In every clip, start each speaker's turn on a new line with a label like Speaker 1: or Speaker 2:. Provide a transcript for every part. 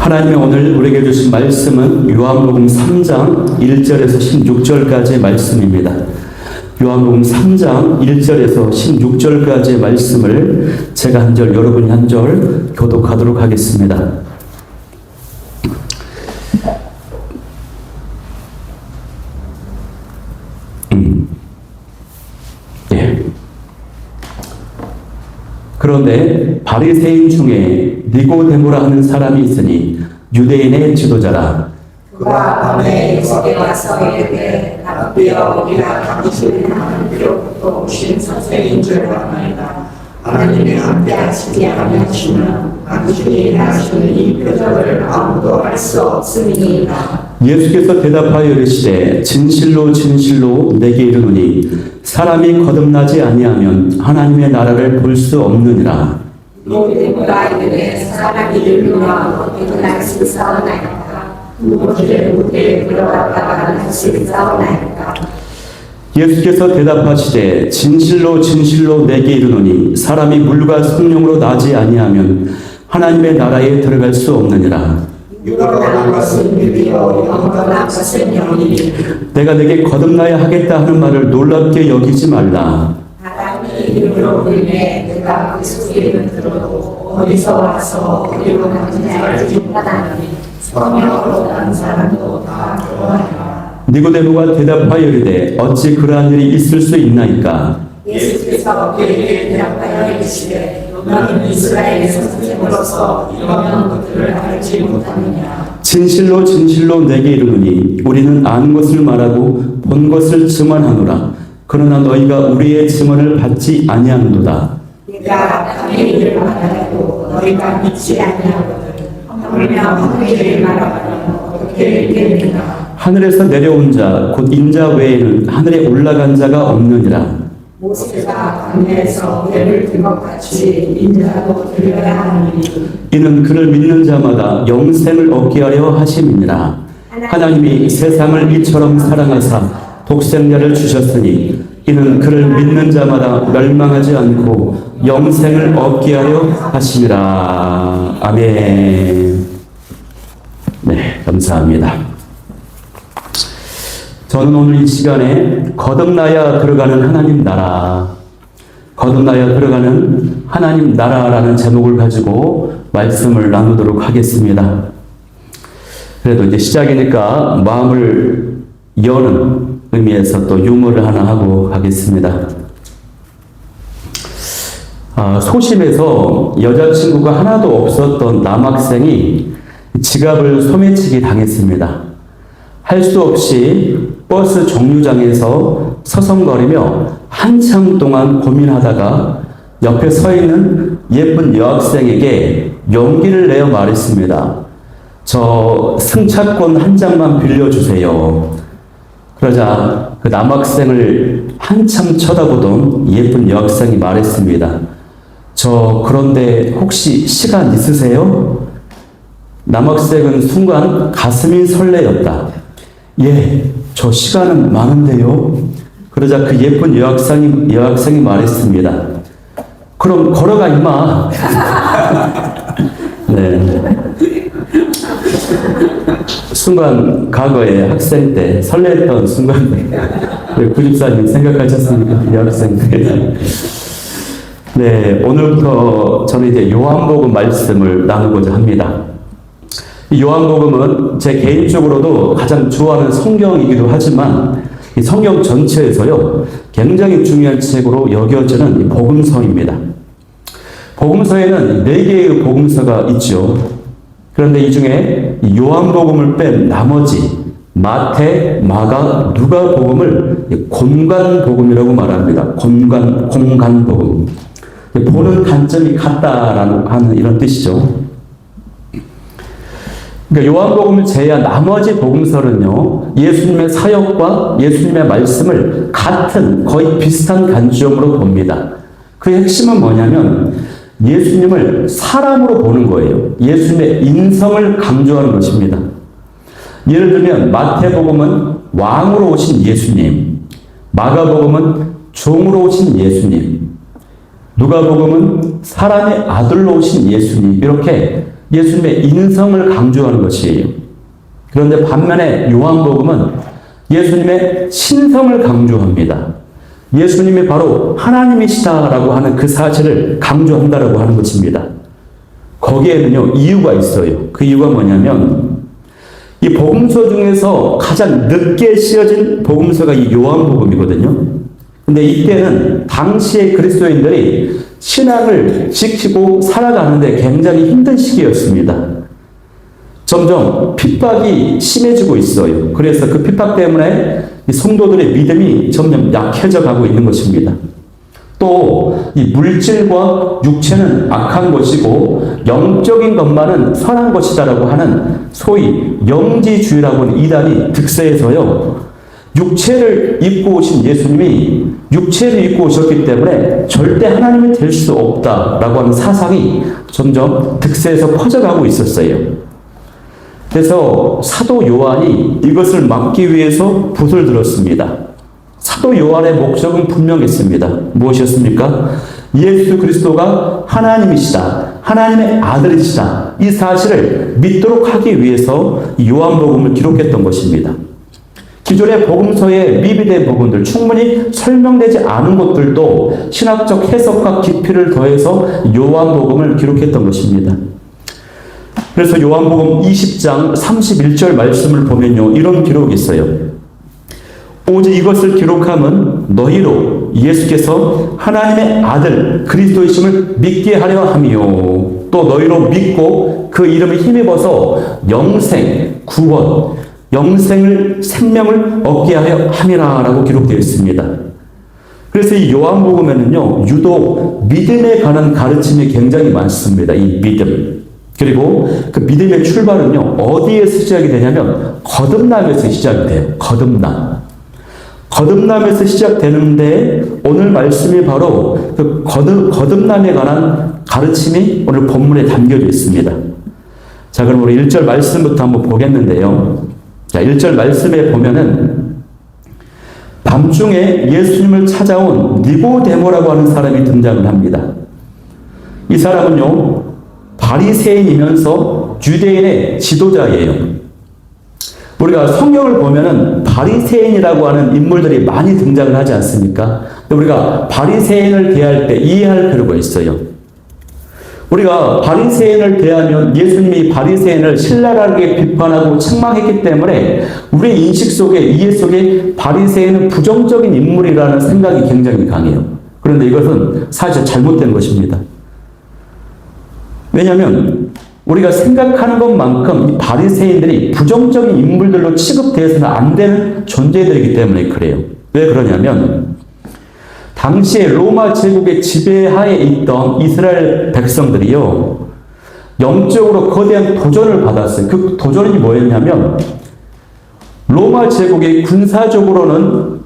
Speaker 1: 하나님이 오늘 우리에게 주신 말씀은 요한복음 3장 1절에서 16절까지의 말씀입니다. 요한복음 3장 1절에서 16절까지의 말씀을 제가 한 절, 여러분이 한 절 교독하도록 하겠습니다. 그런데 바리새인 중에 니고데모라 하는 사람이 있으니 유대인의 지도자라.
Speaker 2: 그가 밤에 예수께 와서 이르되 rabbi여 우리가 당신의 하나님께로부터 오신 선생인 줄 아나이다. 하나님이 함께 하시지 아니하시면 당신이 행하시는 이 표적을 아무도 알 수 없음이니이다.
Speaker 1: 예수께서 대답하여 이르시되 진실로 진실로 내게 이르노니 사람이 거듭나지 아니하면 하나님의 나라를 볼 수 없느니라.
Speaker 2: 니고데모가 이르되 사람이 늙으면 어떻게 날 수 있사오나이까. 무엇을 무대에 들어갔다가 날 수 있사오나이까.
Speaker 1: 예수께서 대답하시되 진실로 진실로 내게 이르노니 사람이 물과 성령으로 나지 아니하면 하나님의 나라에 들어갈 수 없느니라.
Speaker 2: 육으로 난 것은 육이요 영으로 난 것은 영이니
Speaker 1: 내가 내게 거듭나야 하겠다 하는 말을 놀랍게 여기지 말라.
Speaker 2: 사람이 이름으로 불매 내가 그 소리를 들어도 어디서 와서 어디로 가는지 알지 못하나니 성령으로 난 사람도 다 그러하리라.
Speaker 1: 니고데모가 대답하여 이르되 어찌 그러한 일이 있을 수 있나이까.
Speaker 2: 예수께서 그에게 대답하여 이르시되 너는 이스라엘의 선생으로서 이러한 것들을 알지 못하느냐.
Speaker 1: 진실로 진실로 내게 이르노니 우리는 아는 것을 말하고 본 것을 증언하노라. 그러나 너희가 우리의 증언을 받지 아니하는도다.
Speaker 2: 내가 남의 일을 말하고 너희가 믿지 아니하거든. 하물며 하늘의 일을 말하면 어떻게 믿겠느냐.
Speaker 1: 하늘에서 내려온 자 곧 인자 외에는 하늘에 올라간 자가 없느니라.
Speaker 2: 모세가 강내에서 배를 든 것 같이 인자도 들려야 하느니
Speaker 1: 이는 그를 믿는 자마다 영생을 얻게 하려 하심이니라. 하나님이 세상을 이처럼 사랑하사 독생자를 주셨으니 이는 그를 믿는 자마다 멸망하지 않고 영생을 얻게 하려 하심이라. 아멘. 네, 감사합니다. 저는 오늘 이 시간에 거듭나야 들어가는 하나님 나라, 거듭나야 들어가는 하나님 나라라는 제목을 가지고 말씀을 나누도록 하겠습니다. 그래도 이제 시작이니까 마음을 여는 의미에서 또 유머를 하나 하고 가겠습니다. 소심해서 여자친구가 하나도 없었던 남학생이 지갑을 소매치기 당했습니다. 할 수 없이 버스 정류장에서 서성거리며 한참 동안 고민하다가 옆에 서 있는 예쁜 여학생에게 용기를 내어 말했습니다. 저 승차권 한 장만 빌려주세요. 그러자 그 남학생을 한참 쳐다보던 예쁜 여학생이 말했습니다. 저 그런데 혹시 시간 있으세요? 남학생은 순간 가슴이 설레었다. 예, 저 시간은 많은데요. 그러자 그 예쁜 여학생이 말했습니다. 그럼 걸어가 임마. 네. 순간 과거에 학생 때 설레했던 순간 구집사님 생각하셨습니까? 여학생 때. 네, 오늘부터 저는 이제 요한복음 말씀을 나누고자 합니다. 이 요한복음은 제 개인적으로도 가장 좋아하는 성경이기도 하지만 이 성경 전체에서요 굉장히 중요한 책으로 여겨지는 이 복음서입니다. 복음서에는 4개의 복음서가 있죠. 그런데 이 중에 이 요한복음을 뺀 나머지 마태, 마가, 누가복음을 공간복음이라고 말합니다. 공간복음. 보는 관점이 같다라는 하는 이런 뜻이죠. 그러니까 요한복음을 제외한 나머지 복음서는요, 예수님의 사역과 예수님의 말씀을 같은 거의 비슷한 관점으로 봅니다. 그 핵심은 뭐냐면 예수님을 사람으로 보는 거예요. 예수님의 인성을 강조하는 것입니다. 예를 들면 마태복음은 왕으로 오신 예수님, 마가복음은 종으로 오신 예수님, 누가복음은 사람의 아들로 오신 예수님, 이렇게 예수님의 인성을 강조하는 것이에요. 그런데 반면에 요한복음은 예수님의 신성을 강조합니다. 예수님이 바로 하나님이시다라고 하는 그 사실을 강조한다라고 하는 것입니다. 거기에는요, 이유가 있어요. 그 이유가 뭐냐면, 이 복음서 중에서 가장 늦게 쓰여진 복음서가 이 요한복음이거든요. 근데 이때는 당시의 그리스도인들이 신앙을 지키고 살아가는데 굉장히 힘든 시기였습니다. 점점 핍박이 심해지고 있어요. 그래서 그 핍박 때문에 이 성도들의 믿음이 점점 약해져 가고 있는 것입니다. 또 이 물질과 육체는 악한 것이고 영적인 것만은 선한 것이다라고 하는 소위 영지주의라고 하는 이단이 득세해서요, 육체를 입고 오신 예수님이 육체를 입고 오셨기 때문에 절대 하나님이 될 수 없다라고 하는 사상이 점점 득세해서 퍼져가고 있었어요. 그래서 사도 요한이 이것을 막기 위해서 붓을 들었습니다. 사도 요한의 목적은 분명했습니다. 무엇이었습니까? 예수 그리스도가 하나님이시다, 하나님의 아들이시다, 이 사실을 믿도록 하기 위해서 요한복음을 기록했던 것입니다. 기존의 복음서에 미비된 부분들, 충분히 설명되지 않은 것들도 신학적 해석과 깊이를 더해서 요한복음을 기록했던 것입니다. 그래서 요한복음 20장 31절 말씀을 보면요, 이런 기록이 있어요. 오직 이것을 기록함은 너희로 예수께서 하나님의 아들 그리스도이심을 믿게 하려 함이요, 또 너희로 믿고 그 이름에 힘입어서 영생, 구원, 생명을 얻게 하려 함이라 라고 기록되어 있습니다. 그래서 이 요한복음에는요, 유독 믿음에 관한 가르침이 굉장히 많습니다. 이 믿음. 그리고 그 믿음의 출발은요, 어디에서 시작이 되냐면 거듭남에서 시작이 돼요. 거듭남에서 시작되는데 오늘 말씀이 바로 그 거듭남에 관한 가르침이 오늘 본문에 담겨져 있습니다. 자, 그럼 우리 1절 말씀부터 한번 보겠는데요. 자, 1절 말씀에 보면은 밤중에 예수님을 찾아온 니고데모라고 하는 사람이 등장을 합니다. 이 사람은요, 바리새인이면서 유대인의 지도자예요. 우리가 성경을 보면은 바리새인이라고 하는 인물들이 많이 등장을 하지 않습니까? 우리가 바리새인을 대할 때 이해할 필요가 있어요. 우리가 바리새인을 대하면 예수님이 바리새인을 신랄하게 비판하고 책망했기 때문에 우리의 인식 속에, 이해 속에 바리새인은 부정적인 인물이라는 생각이 굉장히 강해요. 그런데 이것은 사실 잘못된 것입니다. 왜냐하면 우리가 생각하는 것만큼 이 바리새인들이 부정적인 인물들로 취급되어서는 안 되는 존재들이기 때문에 그래요. 왜 그러냐면 당시에 로마 제국의 지배하에 있던 이스라엘 백성들이요, 영적으로 거대한 도전을 받았어요. 그 도전이 뭐였냐면 로마 제국이 군사적으로는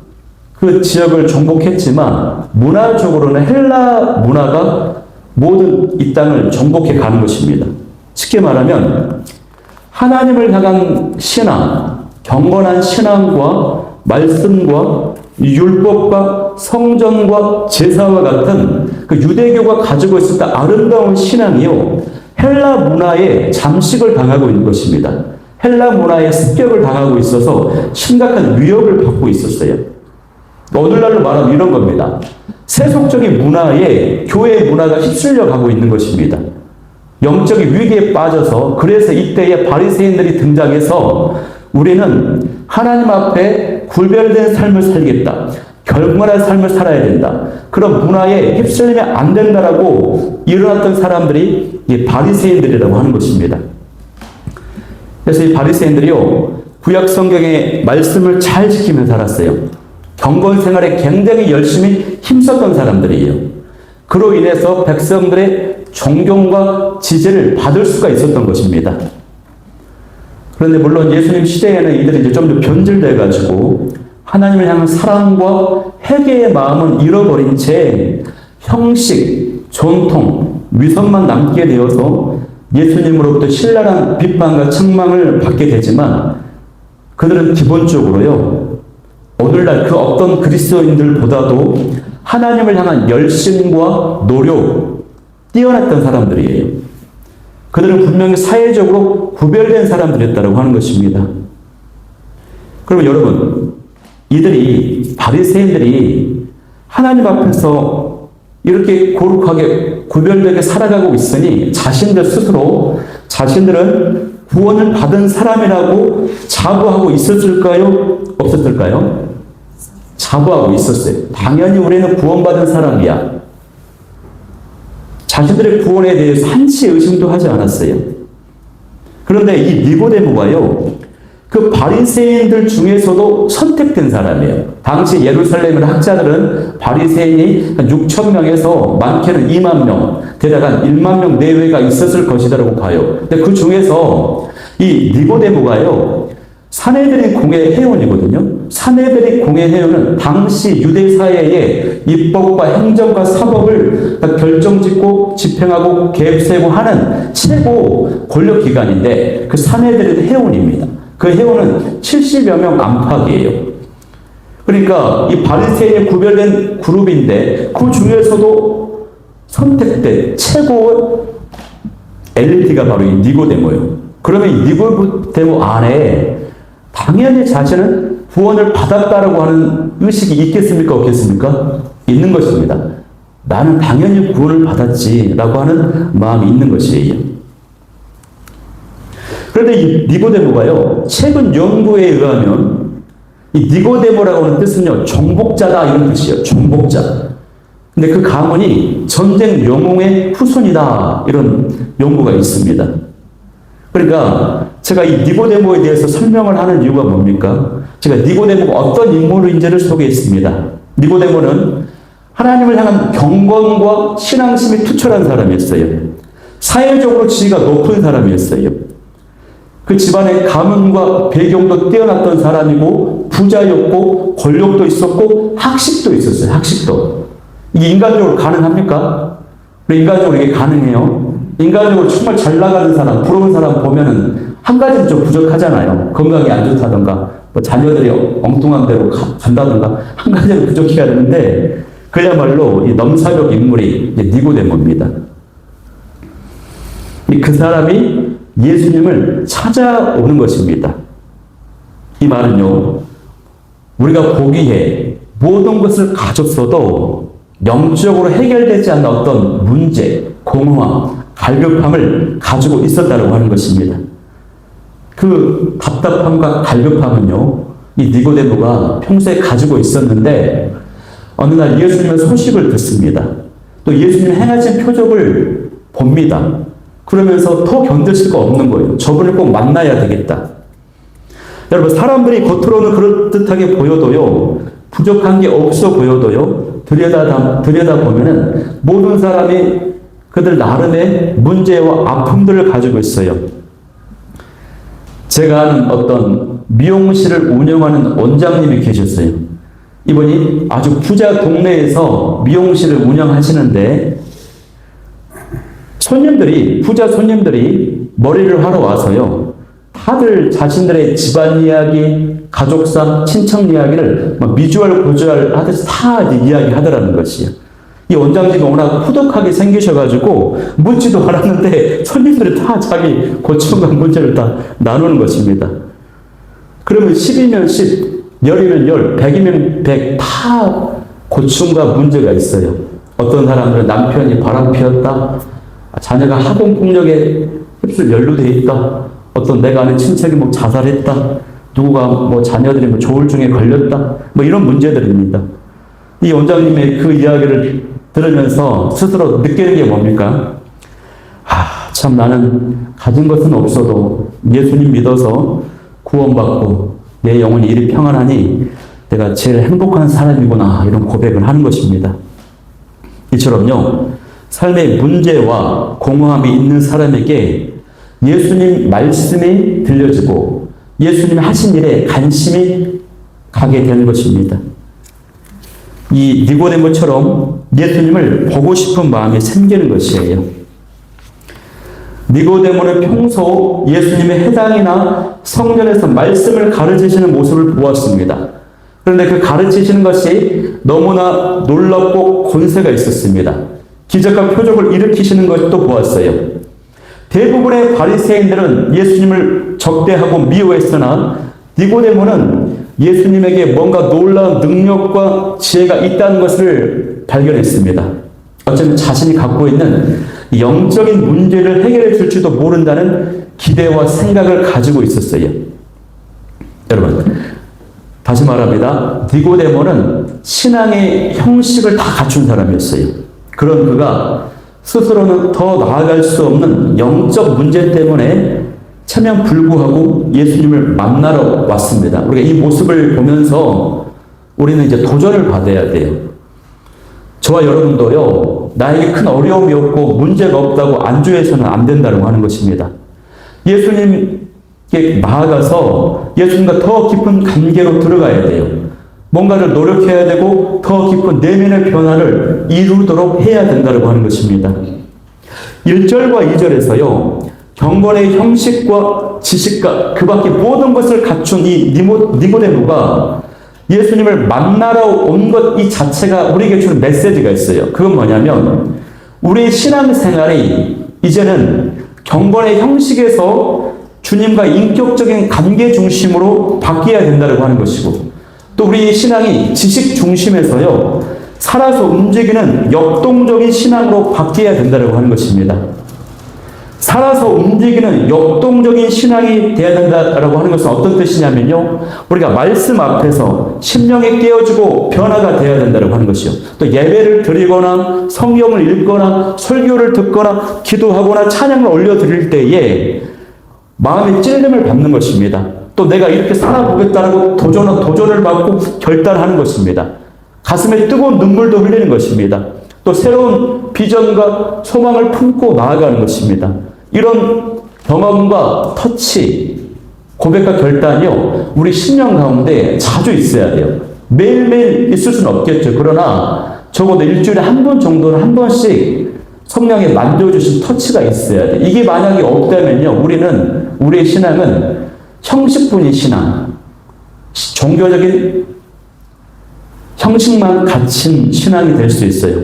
Speaker 1: 그 지역을 정복했지만 문화적으로는 헬라 문화가 모든 이 땅을 정복해 가는 것입니다. 쉽게 말하면 하나님을 향한 신앙, 경건한 신앙과 말씀과 율법과 성전과 제사와 같은 그 유대교가 가지고 있었던 아름다운 신앙이요, 헬라 문화에 잠식을 당하고 있는 것입니다. 헬라 문화에 습격을 당하고 있어서 심각한 위협을 받고 있었어요. 오늘날로 말하면 이런 겁니다. 세속적인 문화에 교회 문화가 휩쓸려 가고 있는 것입니다. 영적인 위기에 빠져서, 그래서 이때에 바리새인들이 등장해서 우리는 하나님 앞에 구별된 삶을 살겠다, 경건한 삶을 살아야 된다, 그런 문화에 휩쓸리면 안 된다라고 일어났던 사람들이 이 바리새인들이라고 하는 것입니다. 그래서 이 바리새인들이요, 구약 성경의 말씀을 잘 지키면서 살았어요. 경건 생활에 굉장히 열심히 힘썼던 사람들이에요. 그로 인해서 백성들의 존경과 지지를 받을 수가 있었던 것입니다. 그런데 물론 예수님 시대에는 이들이 이제 좀 더 변질돼가지고 하나님을 향한 사랑과 회개의 마음은 잃어버린 채 형식, 전통, 위선만 남게 되어서 예수님으로부터 신랄한 비판과 책망을 받게 되지만 그들은 기본적으로요, 오늘날 그 어떤 그리스도인들보다도 하나님을 향한 열심과 노력, 뛰어났던 사람들이에요. 그들은 분명히 사회적으로 구별된 사람들이었다고 하는 것입니다. 그러면 여러분, 이들이 바리새인들이 하나님 앞에서 이렇게 거룩하게 구별되게 살아가고 있으니 자신들 스스로 자신들은 구원을 받은 사람이라고 자부하고 있었을까요? 없었을까요? 자부하고 있었어요. 당연히 우리는 구원받은 사람이야. 자신들의 구원에 대해서 한치의 의심도 하지 않았어요. 그런데 이 니고데모가요, 그 바리새인들 중에서도 선택된 사람이에요. 당시 예루살렘의 학자들은 바리새인이 한 6천 명에서 많게는 2만 명, 대략 한 1만 명 내외가 있었을 것이라고 봐요. 근데 그 중에서 이 니고데모가요, 사내들의 공회 회원이거든요. 사내들의 공회 회원은 당시 유대 사회의 입법과 행정과 사법을 결정짓고 집행하고 계획세고 하는 최고 권력 기관인데 그 사내들의 회원입니다. 그 회원은 70여 명 안팎이에요. 그러니까 이 바리새인에 구별된 그룹인데 그 중에서도 선택된 최고 엘리트가 바로 이 니고데모예요. 그러면 이 니고데모 안에 당연히 자신은 구원을 받았다라고 하는 의식이 있겠습니까? 없겠습니까? 있는 것입니다. 나는 당연히 구원을 받았지라고 하는 마음이 있는 것이에요. 그런데 이 니고데모가요, 최근 연구에 의하면 이 니고데모라고 하는 뜻은요, 정복자다 이런 뜻이에요. 정복자. 근데 그 가문이 전쟁 영웅의 후손이다 이런 연구가 있습니다. 그러니까 제가 이 니고데모에 대해서 설명을 하는 이유가 뭡니까? 제가 니고데모가 어떤 인물인지를 소개했습니다. 니고데모는 하나님을 향한 경건과 신앙심이 투철한 사람이었어요. 사회적으로 지위가 높은 사람이었어요. 그 집안의 가문과 배경도 뛰어났던 사람이고 부자였고 권력도 있었고 학식도 있었어요. 학식도. 이게 인간적으로 가능합니까? 우리 인간적으로 이게 가능해요. 인간적으로 정말 잘 나가는 사람, 부러운 사람 보면은 한 가지는 좀 부족하잖아요. 건강이 안 좋다던가, 뭐 자녀들이 엉뚱한 데로 간다던가, 한 가지는 부족해야 되는데, 그야말로 이 넘사벽 인물이 니고데모입니다. 그 사람이 예수님을 찾아오는 것입니다. 이 말은요, 우리가 보기에 모든 것을 가졌어도 영적으로 해결되지 않는 어떤 문제, 공허함, 갈급함을 가지고 있었다고 하는 것입니다. 그 답답함과 갈급함은요, 이 니고데모가 평소에 가지고 있었는데 어느 날 예수님의 소식을 듣습니다. 또 예수님 행하신 표적을 봅니다. 그러면서 더 견딜 수가 없는 거예요. 저분을 꼭 만나야 되겠다. 여러분, 사람들이 겉으로는 그럴듯하게 보여도요, 부족한 게 없어 보여도요, 들여다보면은 모든 사람이 그들 나름의 문제와 아픔들을 가지고 있어요. 제가 아는 어떤 미용실을 운영하는 원장님이 계셨어요. 이분이 아주 부자 동네에서 미용실을 운영하시는데 부자 손님들이 머리를 하러 와서요, 다들 자신들의 집안 이야기, 가족사, 친척 이야기를 막 미주알 고주알 하듯이 다 이야기 하더라는 것이에요. 이 원장님이 워낙 후덕하게 생기셔가지고 묻지도 않았는데 손님들이 다 자기 고충과 문제를 다 나누는 것입니다. 그러면 10이면 10, 10이면 10, 100이면 100, 다 고충과 문제가 있어요. 어떤 사람들은 남편이 바람 피웠다, 자녀가 학원폭력에 휩쓸 연루되어 있다, 어떤 내가 아는 친척이 뭐 자살했다, 누구가 뭐 자녀들이 뭐 조울증에 걸렸다, 뭐 이런 문제들입니다. 이 원장님의 그 이야기를 들으면서 스스로 느끼는 게 뭡니까? 참 나는 가진 것은 없어도 예수님 믿어서 구원받고 내 영혼이 이리 평안하니 내가 제일 행복한 사람이구나, 이런 고백을 하는 것입니다. 이처럼요, 삶의 문제와 공허함이 있는 사람에게 예수님 말씀이 들려지고 예수님 하신 일에 관심이 가게 되는 것입니다. 이 니고데모처럼 예수님을 보고 싶은 마음이 생기는 것이에요. 니고데모는 평소 예수님의 회당이나 성전에서 말씀을 가르치시는 모습을 보았습니다. 그런데 그 가르치시는 것이 너무나 놀랍고 권세가 있었습니다. 기적과 표적을 일으키시는 것도 보았어요. 대부분의 바리새인들은 예수님을 적대하고 미워했으나 니고데모는 예수님에게 뭔가 놀라운 능력과 지혜가 있다는 것을 발견했습니다. 어쩌면 자신이 갖고 있는 영적인 문제를 해결해 줄지도 모른다는 기대와 생각을 가지고 있었어요. 여러분, 다시 말합니다. 니고데모는 신앙의 형식을 다 갖춘 사람이었어요. 그런 그가 스스로는 더 나아갈 수 없는 영적 문제 때문에 천연불구하고 예수님을 만나러 왔습니다. 우리가 이 모습을 보면서 우리는 이제 도전을 받아야 돼요. 저와 여러분도요, 나에게 큰 어려움이 없고 문제가 없다고 안주해서는 안 된다고 하는 것입니다. 예수님께 나아가서 예수님과 더 깊은 관계로 들어가야 돼요. 뭔가를 노력해야 되고 더 깊은 내면의 변화를 이루도록 해야 된다고 하는 것입니다. 1절과 2절에서요, 경건의 형식과 지식과 그 밖에 모든 것을 갖춘 이 니고데모가 예수님을 만나러 온 것 이 자체가 우리에게 주는 메시지가 있어요. 그건 뭐냐면 우리의 신앙생활이 이제는 경건의 형식에서 주님과 인격적인 관계 중심으로 바뀌어야 된다고 하는 것이고, 또 우리 신앙이 지식 중심에서요, 살아서 움직이는 역동적인 신앙으로 바뀌어야 된다고 하는 것입니다. 살아서 움직이는 역동적인 신앙이 되어야 된다라고 하는 것은 어떤 뜻이냐면요, 우리가 말씀 앞에서 심령이 깨어지고 변화가 되어야 된다고 하는 것이요, 또 예배를 드리거나 성경을 읽거나 설교를 듣거나 기도하거나 찬양을 올려드릴 때에 마음의 찔림을 받는 것입니다. 또 내가 이렇게 살아보겠다라고 도전을 받고 결단하는 것입니다. 가슴에 뜨거운 눈물도 흘리는 것입니다. 또 새로운 비전과 소망을 품고 나아가는 것입니다. 이런 경험과 터치, 고백과 결단이요, 우리 신령 가운데 자주 있어야 돼요. 매일매일 있을 수는 없겠죠. 그러나 적어도 일주일에 한 번 정도는 한 번씩 성령에 만져주신 터치가 있어야 돼. 이게 만약에 없다면요, 우리의 신앙은 형식뿐인 신앙, 종교적인 형식만 갖춘 신앙이 될 수 있어요.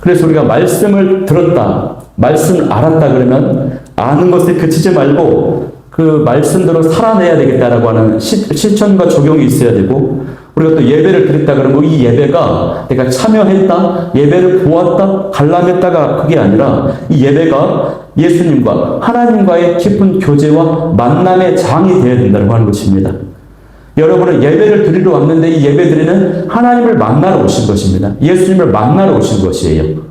Speaker 1: 그래서 우리가 말씀을 들었다, 말씀을 알았다 그러면 아는 것에 그치지 말고 그 말씀대로 살아내야 되겠다라고 하는 실천과 적용이 있어야 되고, 우리가 또 예배를 드렸다 그러면 이 예배가 내가 참여했다, 예배를 보았다, 관람했다가 그게 아니라 이 예배가 예수님과 하나님과의 깊은 교제와 만남의 장이 되어야 된다고 하는 것입니다. 여러분은 예배를 드리러 왔는데 이 예배 드리는 하나님을 만나러 오신 것입니다. 예수님을 만나러 오신 것이에요.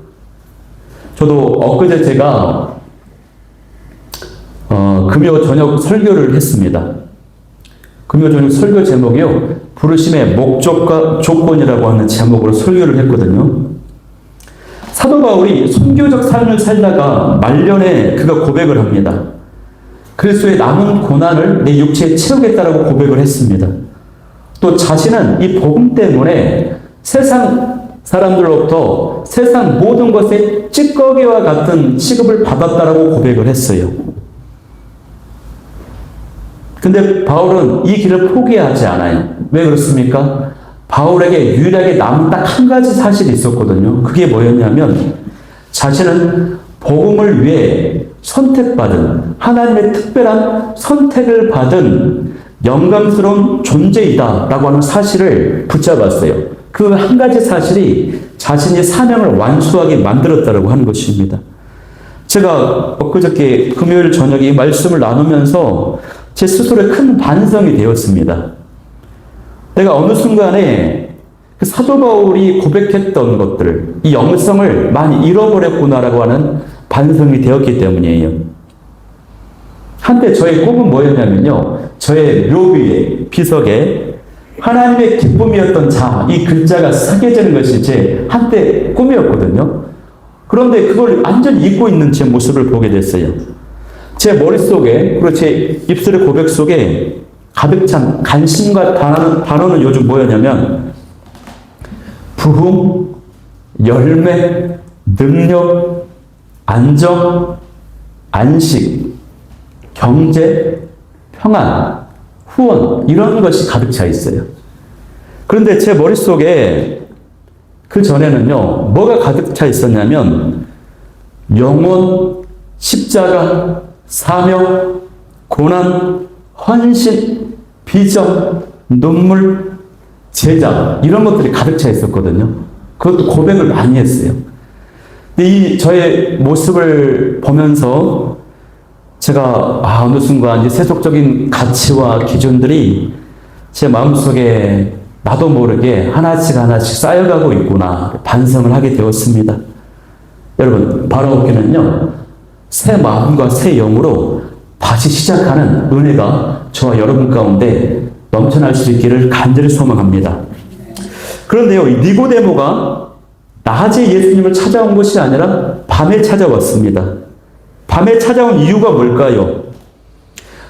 Speaker 1: 저도 엊그제 제가 금요 저녁 설교를 했습니다. 금요 저녁 설교 제목이요, 부르심의 목적과 조건이라고 하는 제목으로 설교를 했거든요. 사도 바울이 선교적 삶을 살다가 말년에 그가 고백을 합니다. 그리스도의 남은 고난을 내 육체에 채우겠다라고 고백을 했습니다. 또 자신은 이 복음 때문에 세상 사람들로부터 세상 모든 것에 찌꺼기와 같은 취급을 받았다라고 고백을 했어요. 근데 바울은 이 길을 포기하지 않아요. 왜 그렇습니까? 바울에게 유일하게 남은 딱 한 가지 사실이 있었거든요. 그게 뭐였냐면 자신은 복음을 위해 선택받은, 하나님의 특별한 선택을 받은 영광스러운 존재이다 라고 하는 사실을 붙잡았어요. 그 한 가지 사실이 자신의 사명을 완수하게 만들었다고 하는 것입니다. 제가 엊그저께 금요일 저녁에 이 말씀을 나누면서 제 스스로에 큰 반성이 되었습니다. 내가 어느 순간에 그 사도 바울이 고백했던 것들, 이 영성을 많이 잃어버렸구나라고 하는 반성이 되었기 때문이에요. 한때 저의 꿈은 뭐였냐면요, 저의 묘비에, 비석에 하나님의 기쁨이었던 자, 이 글자가 새겨지는 것이 제 한때 꿈이었거든요. 그런데 그걸 완전히 잊고 있는 제 모습을 보게 됐어요. 제 머릿속에, 그리고 제 입술의 고백 속에 가득 찬 관심과 단어는 요즘 뭐였냐면 부흥, 열매, 능력, 안정, 안식, 경제, 평안, 후원, 이런 것이 가득 차 있어요. 그런데 제 머릿속에 그 전에는요, 뭐가 가득 차 있었냐면 영원, 십자가, 사명, 고난, 헌신, 비전, 눈물, 제자 이런 것들이 가득 차 있었거든요. 그것도 고백을 많이 했어요. 근데 이 저의 모습을 보면서 제가 어느 순간 이제 세속적인 가치와 기준들이 제 마음속에 나도 모르게 하나씩 하나씩 쌓여가고 있구나 반성을 하게 되었습니다. 여러분, 바라옵기는요, 새 마음과 새 영으로 다시 시작하는 은혜가 저와 여러분 가운데 넘쳐날 수 있기를 간절히 소망합니다. 그런데요, 이 니고데모가 낮에 예수님을 찾아온 것이 아니라 밤에 찾아왔습니다. 밤에 찾아온 이유가 뭘까요?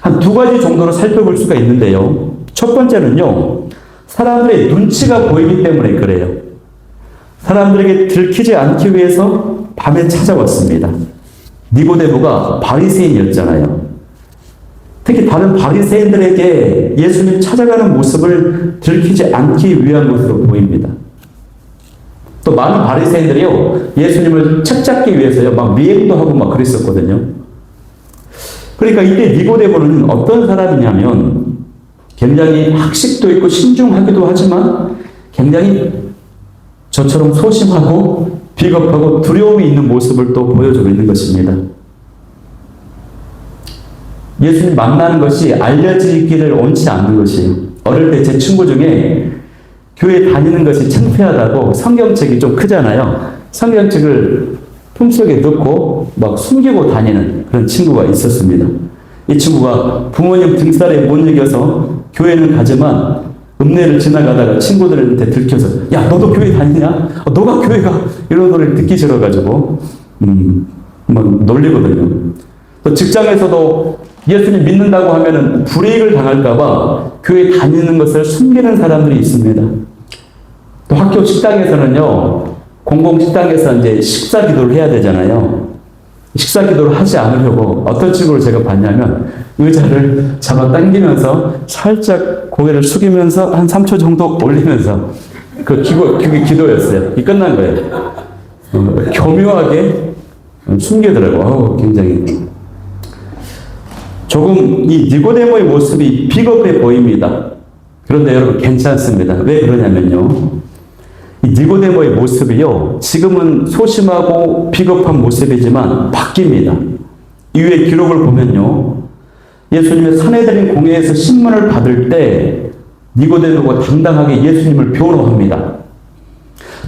Speaker 1: 한 두 가지 정도로 살펴볼 수가 있는데요. 첫 번째는요, 사람들의 눈치가 보이기 때문에 그래요. 사람들에게 들키지 않기 위해서 밤에 찾아왔습니다. 니고데모가 바리새인이었잖아요. 특히 다른 바리새인들에게 예수님 찾아가는 모습을 들키지 않기 위한 것으로 보입니다. 또 많은 바리새인들이요, 예수님을 책잡기 위해서요, 막 미행도 하고 막 그랬었거든요. 그러니까 이때 니고데모는 어떤 사람이냐면 굉장히 학식도 있고 신중하기도 하지만 굉장히 저처럼 소심하고 비겁하고 두려움이 있는 모습을 또 보여주고 있는 것입니다. 예수님 만나는 것이 알려지기를 원치 않는 것이에요. 어릴 때 제 친구 중에 교회 다니는 것이 창피하다고 성경책이 좀 크잖아요. 성경책을 품속에 넣고 막 숨기고 다니는 그런 친구가 있었습니다. 이 친구가 부모님 등살에 못 이겨서 교회는 가지만 읍내를 지나가다가 친구들한테 들켜서 야, 너도 교회 다니냐? 너가 교회가 이런 소리를 듣기 싫어가지고 막 놀리거든요. 또 직장에서도 예수님 믿는다고 하면은 불이익을 당할까봐 교회 다니는 것을 숨기는 사람들이 있습니다. 또 학교 식당에서는요, 공공식당에서 이제 식사 기도를 해야 되잖아요. 식사 기도를 하지 않으려고 어떤 식으로 제가 봤냐면 의자를 잡아 당기면서 살짝 고개를 숙이면서 한 3초 정도 올리면서 그게 기도였어요. 이게 끝난 거예요. 교묘하게 숨기더라고요. 굉장히. 조금 이 니고데모의 모습이 비겁해 보입니다. 그런데 여러분 괜찮습니다. 왜 그러냐면요, 이 니고데모의 모습이요, 지금은 소심하고 비겁한 모습이지만 바뀝니다. 이후에 기록을 보면요, 예수님의 산헤드린 공회에서 신문을 받을 때 니고데모가 당당하게 예수님을 변호합니다.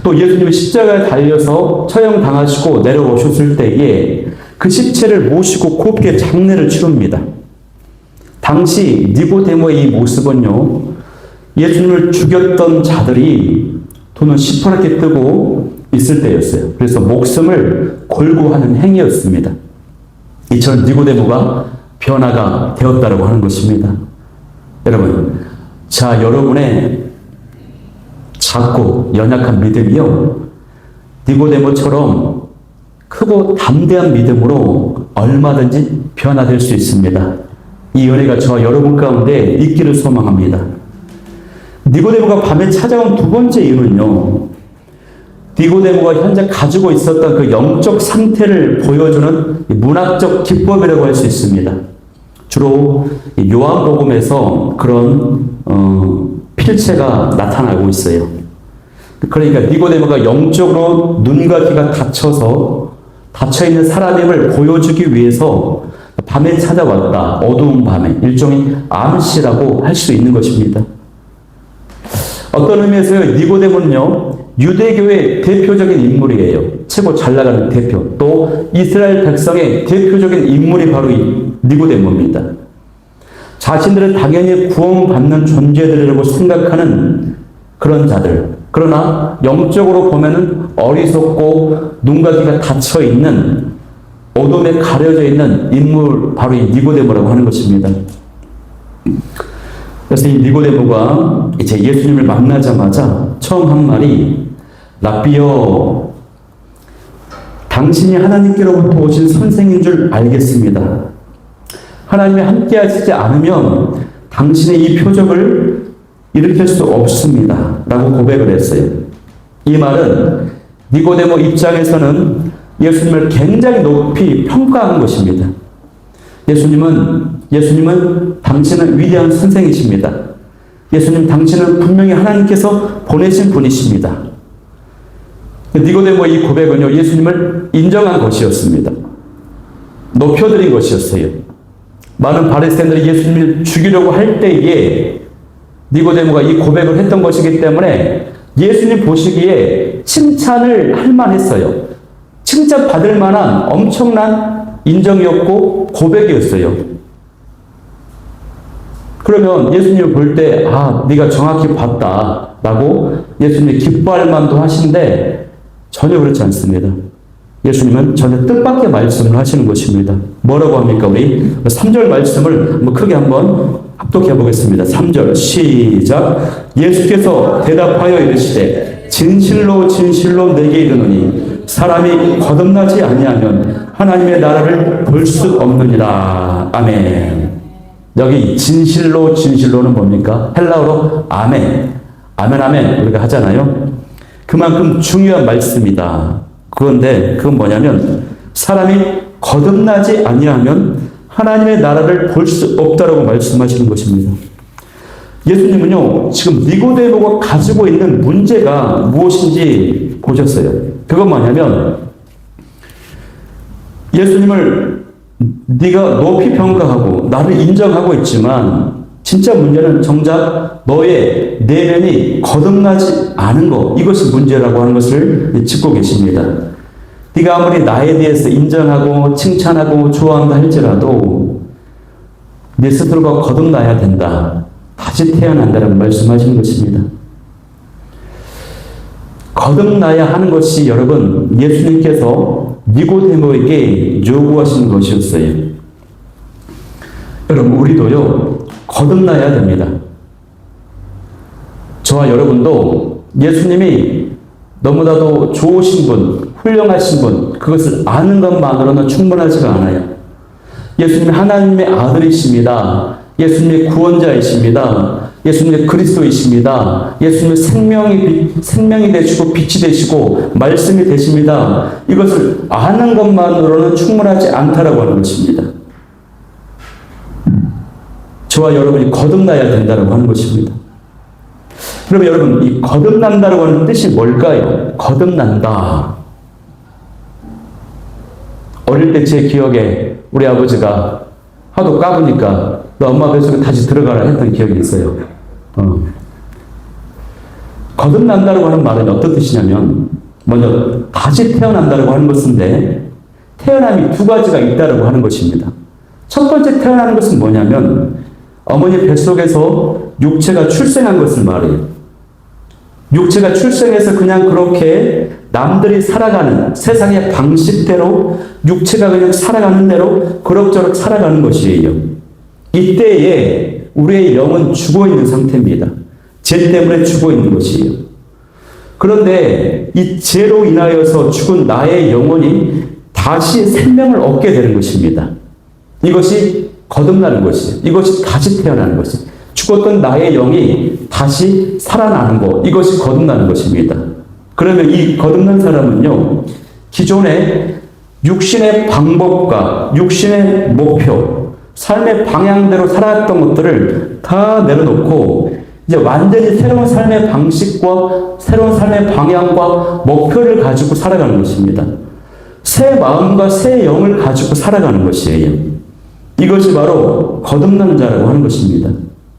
Speaker 1: 또 예수님이 십자가에 달려서 처형당하시고 내려오셨을 때에 그 시체를 모시고 곱게 장례를 치릅니다. 당시 니고데모의 이 모습은요, 예수님을 죽였던 자들이 돈을 시퍼렇게 뜨고 있을 때였어요. 그래서 목숨을 걸고 하는 행위였습니다. 이처럼 니고데모가 변화가 되었다고 하는 것입니다. 여러분, 자, 여러분의 작고 연약한 믿음이요, 니고데모처럼 크고 담대한 믿음으로 얼마든지 변화될 수 있습니다. 이 은혜가 저와 여러분 가운데 있기를 소망합니다. 니고데모가 밤에 찾아온 두 번째 이유는요, 니고데모가 현재 가지고 있었던 그 영적 상태를 보여주는 문학적 기법이라고 할 수 있습니다. 주로 요한복음에서 그런 필체가 나타나고 있어요. 그러니까 니고데모가 영적으로 눈과 귀가 닫혀있는 사람임을 보여주기 위해서 밤에 찾아왔다. 어두운 밤에. 일종의 암시라고 할 수 있는 것입니다. 어떤 의미에서 니고데모는요, 유대교의 대표적인 인물이에요. 최고 잘 나가는 대표. 또 이스라엘 백성의 대표적인 인물이 바로 이 니고데모입니다. 자신들은 당연히 구원받는 존재들이라고 생각하는 그런 자들. 그러나 영적으로 보면은 어리석고 눈과 귀가 닫혀 있는, 어둠에 가려져 있는 인물, 바로 이 니고데모라고 하는 것입니다. 그래서 이 니고데모가 이제 예수님을 만나자마자 처음 한 말이, 랍비여, 당신이 하나님께로부터 오신 선생인 줄 알겠습니다. 하나님이 함께 하시지 않으면 당신의 이 표적을 일으킬 수 없습니다. 라고 고백을 했어요. 이 말은 니고데모 입장에서는 예수님을 굉장히 높이 평가한 것입니다. 예수님은 당신은 위대한 선생이십니다. 예수님 당신은 분명히 하나님께서 보내신 분이십니다. 니고데모 이 고백은요, 예수님을 인정한 것이었습니다. 높여드린 것이었어요. 많은 바리새인들이 예수님을 죽이려고 할 때에 니고데모가 이 고백을 했던 것이기 때문에 예수님 보시기에 칭찬을 할 만했어요. 칭찬받을 만한 엄청난 인정이었고 고백이었어요. 그러면 예수님을 볼 때 네가 정확히 봤다라고 예수님이 기뻐할 만도 하신데 전혀 그렇지 않습니다. 예수님은 전혀 뜻밖의 말씀을 하시는 것입니다. 뭐라고 합니까? 우리 3절 말씀을 크게 한번 합독해 보겠습니다. 3절 시작. 예수께서 대답하여 이르시되 진실로 진실로 내게 이르노니 사람이 거듭나지 아니하면 하나님의 나라를 볼 수 없느니라. 아멘. 여기 진실로 진실로는 뭡니까? 헬라어로 아멘. 아멘 아멘 우리가 하잖아요. 그만큼 중요한 말씀이다. 그건 뭐냐면 사람이 거듭나지 아니하면 하나님의 나라를 볼 수 없다라고 말씀하시는 것입니다. 예수님은요, 지금 니고데모가 가지고 있는 문제가 무엇인지 보셨어요. 그건 뭐냐면 예수님을 네가 높이 평가하고 나를 인정하고 있지만 진짜 문제는 정작 너의 내면이 거듭나지 않은 것, 이것이 문제라고 하는 것을 짚고 계십니다. 네가 아무리 나에 대해서 인정하고 칭찬하고 좋아한다 할지라도 네 스스로가 거듭나야 된다. 다시 태어난다는 말씀하시는 것입니다. 거듭나야 하는 것이 여러분 예수님께서 니고데모에게 요구하신 것이었어요. 여러분 우리도요 거듭나야 됩니다. 저와 여러분도 예수님이 너무나도 좋으신 분, 훌륭하신 분, 그것을 아는 것만으로는 충분하지가 않아요. 예수님이 하나님의 아들이십니다. 예수님의 구원자이십니다. 예수님의 그리스도이십니다. 예수님의 생명이 되시고 빛이 되시고 말씀이 되십니다. 이것을 아는 것만으로는 충분하지 않다라고 하는 것입니다. 저와 여러분이 거듭나야 된다고 하는 것입니다. 그럼 여러분, 이 거듭난다고 하는 뜻이 뭘까요? 거듭난다. 어릴 때 제 기억에 우리 아버지가 하도 까부니까 너 엄마 뱃속에 다시 들어가라 했던 기억이 있어요. 거듭난다고 하는 말은 어떤 뜻이냐면 먼저 다시 태어난다고 하는 것인데 태어남이 두 가지가 있다고 하는 것입니다. 첫 번째 태어나는 것은 뭐냐면 어머니 뱃속에서 육체가 출생한 것을 말해요. 육체가 출생해서 그냥 그렇게 남들이 살아가는 세상의 방식대로 육체가 그냥 살아가는 대로 그럭저럭 살아가는 것이에요. 이때에 우리의 영은 죽어있는 상태입니다. 죄 때문에 죽어있는 것이에요. 그런데 이 죄로 인하여서 죽은 나의 영혼이 다시 생명을 얻게 되는 것입니다. 이것이 거듭나는 것이에요. 이것이 다시 태어나는 것이에요. 죽었던 나의 영이 다시 살아나는 것, 이것이 거듭나는 것입니다. 그러면 이 거듭난 사람은요, 기존의 육신의 방법과 육신의 목표, 삶의 방향대로 살아왔던 것들을 다 내려놓고 이제 완전히 새로운 삶의 방식과 새로운 삶의 방향과 목표를 가지고 살아가는 것입니다. 새 마음과 새 영을 가지고 살아가는 것이에요. 이것이 바로 거듭나는 자라고 하는 것입니다.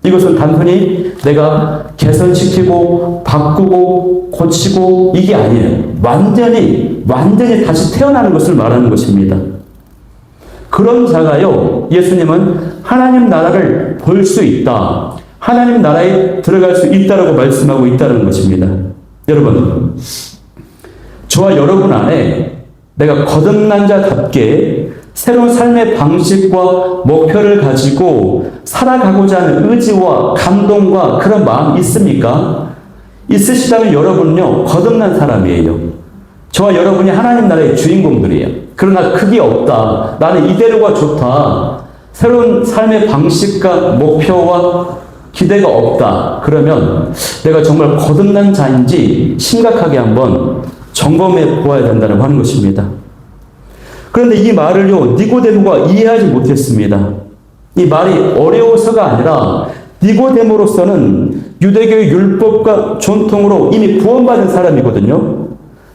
Speaker 1: 이것은 단순히 내가 개선시키고 바꾸고 고치고 이게 아니에요. 완전히 다시 태어나는 것을 말하는 것입니다. 그런 자가요, 예수님은 하나님 나라를 볼 수 있다. 하나님 나라에 들어갈 수 있다라고 말씀하고 있다는 것입니다. 여러분, 저와 여러분 안에 내가 거듭난 자답게 새로운 삶의 방식과 목표를 가지고 살아가고자 하는 의지와 감동과 그런 마음이 있습니까? 있으시다면 여러분은요, 거듭난 사람이에요. 저와 여러분이 하나님 나라의 주인공들이에요. 그러나 그게 없다. 나는 이대로가 좋다. 새로운 삶의 방식과 목표와 기대가 없다. 그러면 내가 정말 거듭난 자인지 심각하게 한번 점검해 보아야 된다고 하는 것입니다. 그런데 이 말을요, 니고데모가 이해하지 못했습니다. 이 말이 어려워서가 아니라 니고데모로서는 유대교의 율법과 전통으로 이미 구원받은 사람이거든요.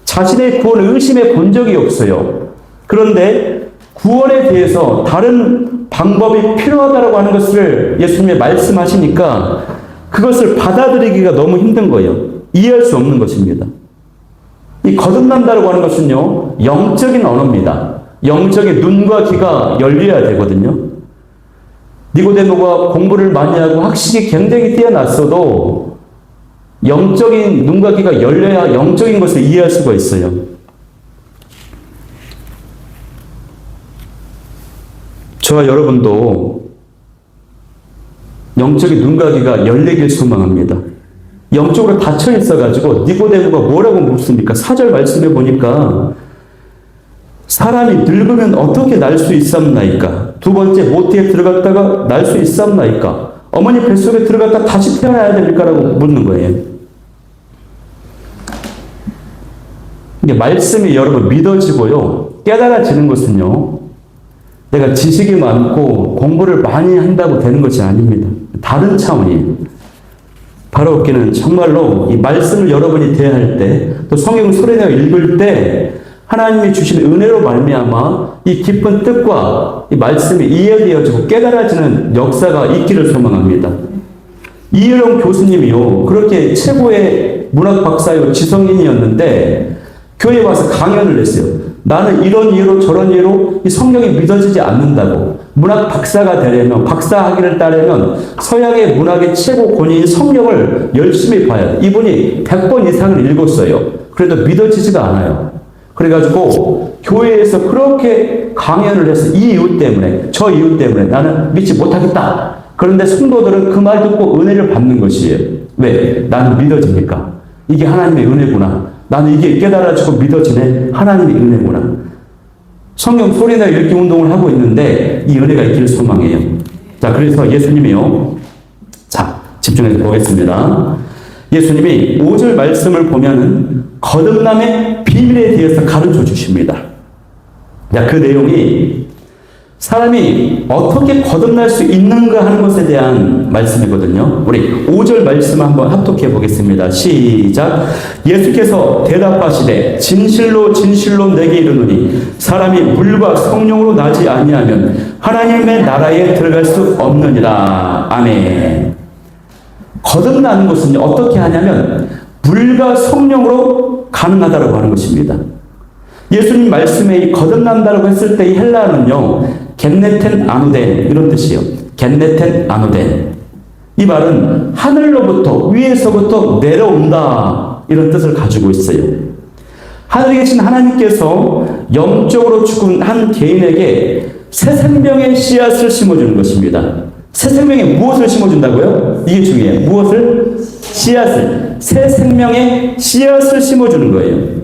Speaker 1: 자신의 구원을 의심해 본 적이 없어요. 그런데 구원에 대해서 다른 방법이 필요하다고 하는 것을 예수님이 말씀하시니까 그것을 받아들이기가 너무 힘든 거예요. 이해할 수 없는 것입니다. 이 거듭난다고 하는 것은요, 영적인 언어입니다. 영적인 눈과 귀가 열려야 되거든요. 니고데모가 공부를 많이 하고 학식이 굉장히 뛰어났어도 영적인 눈과 귀가 열려야 영적인 것을 이해할 수가 있어요. 저와 여러분도 영적인 눈과 귀가 열리길 소망합니다. 영적으로 닫혀 있어가지고 니고데모가 뭐라고 묻습니까? 4절 말씀해 보니까 사람이 늙으면 어떻게 날 수 있삼나이까? 두 번째 모태에 들어갔다가 날 수 있삼나이까? 어머니 뱃속에 들어갔다 다시 태어나야 됩니까? 라고 묻는 거예요. 이게 말씀이 여러분 믿어지고요. 깨달아지는 것은요. 내가 지식이 많고 공부를 많이 한다고 되는 것이 아닙니다. 다른 차원이에요. 바로 없기는 정말로 이 말씀을 여러분이 대할 때, 또 성경을 소리내어 읽을 때 하나님이 주신 은혜로 말미암아 이 깊은 뜻과 이 말씀이 이해되어지고 깨달아지는 역사가 있기를 소망합니다. 이혜령 교수님이요, 그렇게 최고의 문학 박사요 지성인이었는데 교회에 와서 강연을 했어요. 나는 이런 이유로 저런 이유로 이 성경이 믿어지지 않는다고. 문학 박사가 되려면, 박사 학위를 따려면 서양의 문학의 최고 권위인 성경을 열심히 봐야 돼. 이분이 100번 이상을 읽었어요. 그래도 믿어지지가 않아요. 그래가지고 교회에서 그렇게 강연을 해서 이 이유 때문에, 저 이유 때문에 나는 믿지 못하겠다. 그런데 성도들은 그 말 듣고 은혜를 받는 것이에요. 왜? 나는 믿어지니까. 이게 하나님의 은혜구나. 나는 이게 깨달아지고 믿어지네. 하나님의 은혜구나. 성경 소리나 읽기 운동을 하고 있는데 이 은혜가 있기를 소망해요. 자, 그래서 예수님이요. 자, 집중해서 보겠습니다. 예수님이 5절 말씀을 보면은 거듭남의 비밀에 대해서 가르쳐 주십니다. 자, 그 내용이 사람이 어떻게 거듭날 수 있는가 하는 것에 대한 말씀이거든요. 우리 5절 말씀 한번 합독해 보겠습니다. 시작. 예수께서 대답하시되 진실로 진실로 내게 이르노니 사람이 물과 성령으로 나지 아니하면 하나님의 나라에 들어갈 수 없느니라. 아멘. 거듭나는 것은 어떻게 하냐면 물과 성령으로 가능하다고 하는 것입니다. 예수님 말씀에 이 거듭난다고 했을 때 이 헬라어는요, 겟네텐 아누덴 이런 뜻이에요. 겟네텐 아누덴. 이 말은 하늘로부터, 위에서부터 내려온다 이런 뜻을 가지고 있어요. 하늘에 계신 하나님께서 영적으로 죽은 한 개인에게 새 생명의 씨앗을 심어주는 것입니다. 새 생명에 무엇을 심어준다고요? 이게 중요해요. 무엇을? 씨앗을. 새 생명의 씨앗을 심어주는 거예요.